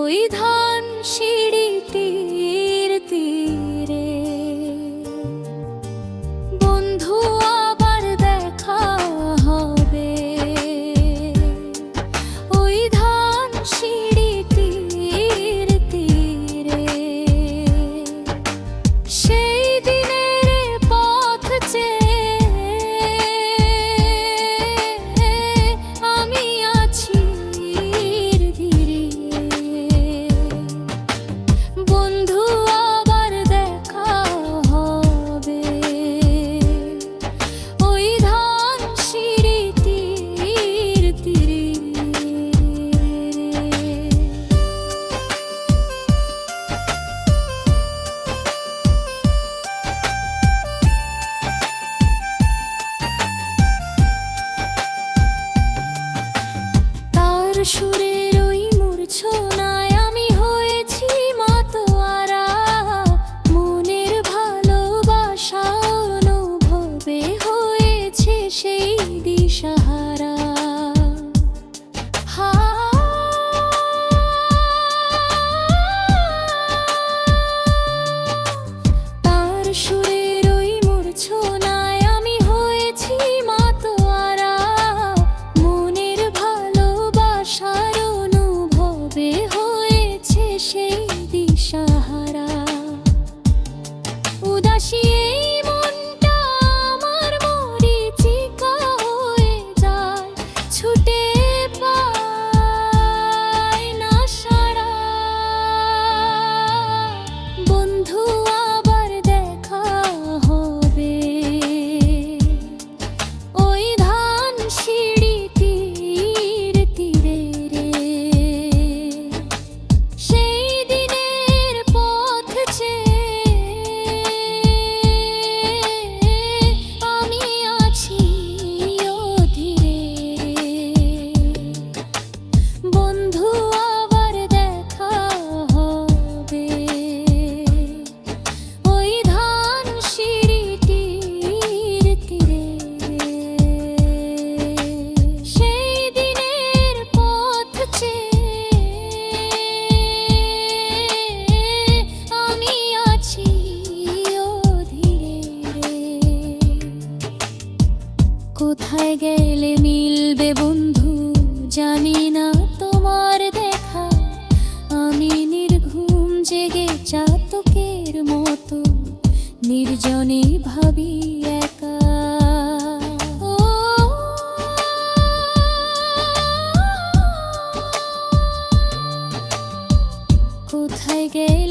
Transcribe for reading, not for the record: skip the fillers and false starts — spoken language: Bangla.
ওই ধান সিঁড়িটির তীরে বন্ধু আবার দেখা হবে। ওই ধান সিঁড়িটির তীরে সেই দিনের পথ চেয়ে আমি আছি ধীরে। বন্ধু আবার দেখা হবে। ওই ধান সিঁড়িটির তীরে। তার সুরের ওই মূর্ছনায় আমি হয়েছি মাতোয়ারা। মনের ভালোবাসা অনুভবে হয়েছে সেই দিশাহারা। তার সুরের ওই মূর্ছনায় আমি হয়েছি মাতোয়ারা। মনের ভালোবাসার অনুভবে হয়েছে সেই দিশাহারা। উদাসী এই মনটা আমার মরীচিকা হয়ে যায়, ছুটে পায় না সাড়া। বন্ধু আবার দেখা হবে। ওই ধান সিঁড়িটির তীরে সেই দিনের পথ চেয়ে আমি আছি ধীরে। বন্ধু আবার দেখা হবে। ওই ধান সিঁড়িটির তীরে সেই দিনের পথ চেয়ে আমি আছি ধীরে। কোথায় গেলে মিলবে বন্ধু জানি না তোমার দেখা। আমি নির্ঘুম জেগে চাতকের মতো নির্জনে ভাবি একা। ও কোথায় গেলে